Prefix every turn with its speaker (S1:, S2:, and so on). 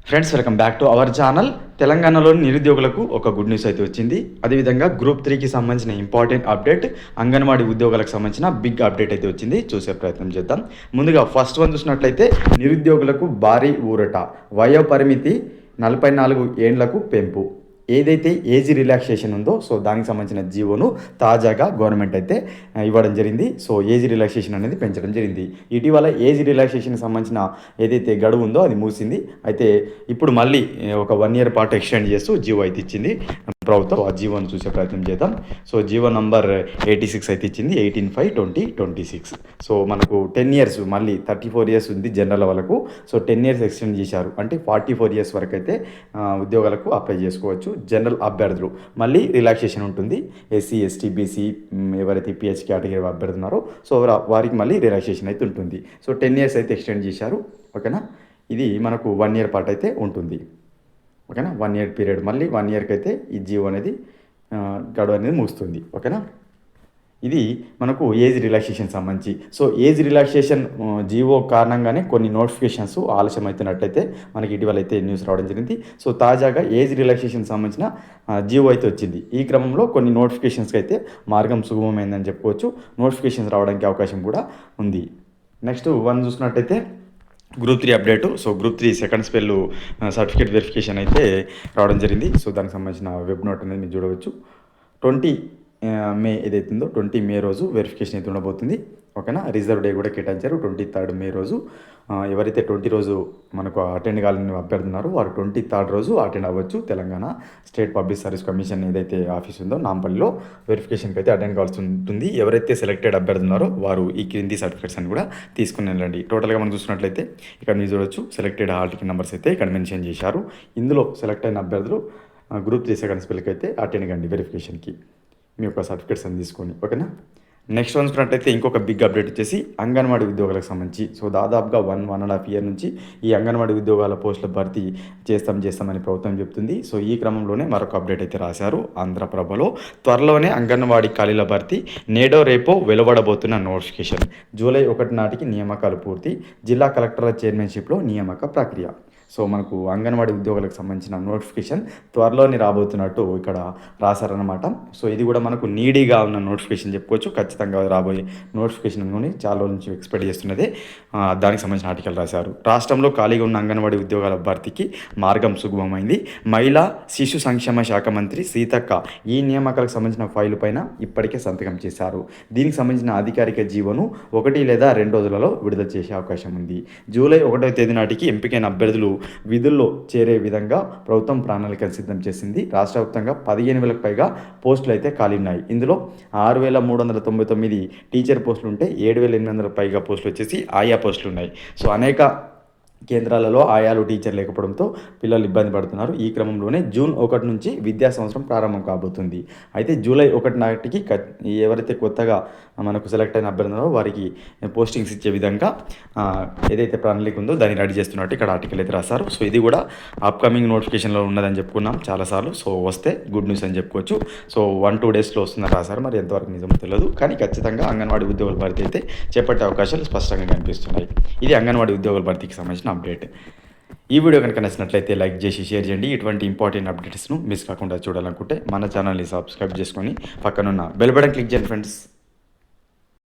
S1: Friends, welcome back to our channel. తెలంగాణలోని నిరుద్యోగులకు ఒక గుడ్ న్యూస్ అయితే వచ్చింది. అదేవిధంగా గ్రూప్ 3కి సంబంధించిన ఇంపార్టెంట్ అప్డేట్, అంగన్వాడీ ఉద్యోగులకు సంబంధించిన బిగ్ అప్డేట్ అయితే వచ్చింది. చూసే ప్రయత్నం చేద్దాం. ముందుగా ఫస్ట్ వన్ చూసినట్లయితే నిరుద్యోగులకు భారీ ఊరట, వయో పరిమితి 44 ఏండ్లకు పెంపు. ఏదైతే ఏజ్ రిలాక్సేషన్ ఉందో సో దానికి సంబంధించిన జీవోను తాజాగా గవర్నమెంట్ అయితే ఇవ్వడం జరిగింది. సో ఏజ్ రిలాక్సేషన్ అనేది పెంచడం జరిగింది. ఇటీవల ఏజ్ రిలాక్సేషన్కి సంబంధించిన ఏదైతే గడువు ఉందో అది మూసింది. అయితే ఇప్పుడు మళ్ళీ ఒక 1 year పాటు ఎక్స్టెండ్ చేస్తూ జీవో అయితే ఇచ్చింది ప్రభుత్వం. ఆ జీవోను చూసే ప్రయత్నం చేద్దాం. సో జీవో నంబర్ 86 అయితే ఇచ్చింది, 18/5/2026. సో మనకు 10 years, మళ్ళీ 34 years ఉంది జనరల్ వాళ్ళకు. సో 10 years ఎక్స్టెండ్ చేశారు, అంటే 44 years వరకు అయితే ఉద్యోగాలకు అప్లై చేసుకోవచ్చు జనరల్ అభ్యర్థులు. మళ్ళీ రిలాక్సేషన్ ఉంటుంది. ఎస్సీ, ఎస్టీ, బీసీ ఎవరైతే పిహెచ్ కేటగిరీ అభ్యర్థున్నారో సో వారికి మళ్ళీ రిలాక్సేషన్ అయితే ఉంటుంది. సో 10 years అయితే ఎక్స్టెండ్ చేశారు. ఓకేనా, ఇది మనకు 1 year పాటు అయితే ఉంటుంది. ఓకేనా, 1 year పీరియడ్, మళ్ళీ 1 yearకి అయితే ఈ జీవో అనేది గడువు అనేది ముగుస్తుంది. ఓకేనా, ఇది మనకు ఏజ్ రిలాక్సేషన్ సంబంధించి. సో ఏజ్ రిలాక్సేషన్ జీవో కారణంగానే కొన్ని నోటిఫికేషన్స్ ఆలస్యం అవుతున్నట్లయితే మనకి ఇటీవల అయితే న్యూస్ రావడం జరిగింది. సో తాజాగా ఏజ్ రిలాక్సేషన్ సంబంధించిన జీవో అయితే వచ్చింది. ఈ క్రమంలో కొన్ని నోటిఫికేషన్స్కి అయితే మార్గం సుగమమైందని చెప్పుకోవచ్చు. నోటిఫికేషన్స్ రావడానికి అవకాశం కూడా ఉంది. నెక్స్ట్ వన్ చూసినట్టయితే group 3 update. So group 3 second spell certificate verification అయితే రావడం జరిగింది. సో దానికి సంబంధించిన వెబ్ నోట్ అనేది మీరు చూడవచ్చు. 20 మే ఏదైతుందో 20 మే రోజు వెరిఫికేషన్ అయితే ఉండబోతుంది. ఓకేనా, రిజర్వ్ డే కూడా కేటాయించారు 23rd మే రోజు. ఎవరైతే 20 రోజు మనకు అటెండ్ కాలని అభ్యర్థున్నారో వారు 23rd రోజు అటెండ్ అవ్వచ్చు. Telangana state public service commission ఏదైతే ఆఫీస్ ఉందో నాంపల్లిలో వెరిఫికేషన్కి అయితే అటెండ్ కావాల్సి ఉంటుంది. ఎవరైతే సెలెక్టెడ్ అభ్యర్థున్నారో వారు ఈ క్రింది సర్టిఫికేట్స్ అని కూడా తీసుకుని వెళ్ళండి. టోటల్గా మనం చూసినట్లయితే ఇక్కడ మీరు చూడవచ్చు సెలెక్టెడ్ హాల్ టికెట్ నెంబర్స్ అయితే ఇక్కడ మెన్షన్ చేశారు. ఇందులో సెలెక్ట్ అయిన అభ్యర్థులు గ్రూప్ 3 సెకండ్ స్పెల్కి అయితే అటెండ్ కండి వెరిఫికేషన్కి మీ యొక్క సర్టిఫికేట్స్ అని తీసుకొని. ఓకేనా, నెక్స్ట్ వన్ చూసినట్టయితే ఇంకొక బిగ్ అప్డేట్ వచ్చేసి అంగన్వాడీ ఉద్యోగాలకు సంబంధించి. సో దాదాపుగా 1.5 year నుంచి ఈ అంగన్వాడీ ఉద్యోగాల పోస్టుల భర్తీ చేస్తామని ప్రభుత్వం చెప్తుంది. సో ఈ క్రమంలోనే మరొక అప్డేట్ అయితే రాశారు ఆంధ్రప్రభలో. త్వరలోనే అంగన్వాడీ ఖాళీల భర్తీ, నేడో రేపో వెలువడబోతున్న నోటిఫికేషన్. జూలై 1 నాటికి నియామకాలు పూర్తి, జిల్లా కలెక్టర్ల చైర్మన్షిప్లో నియామక ప్రక్రియ. సో మనకు అంగన్వాడీ ఉద్యోగులకు సంబంధించిన నోటిఫికేషన్ త్వరలోనే రాబోతున్నట్టు ఇక్కడ రాశారనమాట. సో ఇది కూడా మనకు నీడీగా ఉన్న నోటిఫికేషన్ చెప్పుకోవచ్చు. ఖచ్చితంగా రాబోయే నోటిఫికేషన్ అనుకుని చాలా రోజుల నుంచి ఎక్స్పెక్ట్ చేస్తున్నదే. దానికి సంబంధించిన ఆర్టికల్ రాశారు. రాష్ట్రంలో ఖాళీగా ఉన్న అంగన్వాడీ ఉద్యోగాల భర్తీకి మార్గం సుగమమైంది. మహిళా శిశు సంక్షేమ శాఖ మంత్రి సీతక్క ఈ నియామకాలకు సంబంధించిన ఫైలు పైన ఇప్పటికే సంతకం చేశారు. దీనికి సంబంధించిన అధికారిక జీవోను 1 లేదా 2 రోజులలో విడుదల చేసే అవకాశం ఉంది. జూలై 1వ తేదీ నాటికి ఎంపికైన అభ్యర్థులు విధుల్లో చేరే విధంగా ప్రభుత్వం ప్రణాళికలు సిద్ధం చేసింది. రాష్ట్ర వ్యాప్తంగా 15,000కు పైగా పోస్టులు అయితే ఖాళీ ఉన్నాయి. ఇందులో 6,399 టీచర్ పోస్టులు ఉంటే 7,800 పైగా పోస్టులు వచ్చేసి ఆయా పోస్టులు ఉన్నాయి. సో అనేక కేంద్రాలలో ఆయాలు టీచర్ లేకపోవడంతో పిల్లలు ఇబ్బంది పడుతున్నారు. ఈ క్రమంలోనే జూన్ 1 నుంచి విద్యా సంవత్సరం ప్రారంభం కాబోతుంది. అయితే జూలై 1 నాటికి ఎవరైతే కొత్తగా మనకు సెలెక్ట్ అయిన అభ్యర్థున్నారో వారికి పోస్టింగ్స్ ఇచ్చే విధంగా ఏదైతే ప్రణాళిక ఉందో దాన్ని రెడీ చేస్తున్నట్టు ఇక్కడ ఆర్టికల్ అయితే రాశారు. సో ఇది కూడా అప్కమింగ్ నోటిఫికేషన్లో ఉన్నదని చెప్పుకున్నాం చాలాసార్లు. సో వస్తే గుడ్ న్యూస్ అని చెప్పుకోవచ్చు. సో 1-2 డేస్లో వస్తుందని రాశారు. మరి ఎంతవరకు నిజమో తెలియదు, కానీ ఖచ్చితంగా అంగన్వాడీ ఉద్యోగుల భర్తీ అయితే చేపట్టే అవకాశాలు స్పష్టంగా కనిపిస్తున్నాయి. ఇది అంగన్వాడీ ఉద్యోగుల భర్తీకి సంబంధించిన అప్డేట్. ఈ వీడియో కనుక నచ్చినట్లయితే లైక్ చేసి షేర్ చేయండి. ఇటువంటి ఇంపార్టెంట్ అప్డేట్స్ను మిస్ కాకుండా చూడాలనుకుంటే మన ఛానల్ని సబ్స్క్రైబ్ చేసుకొని పక్కనున్న బెల్ బటన్ క్లిక్ చేయండి ఫ్రెండ్స్.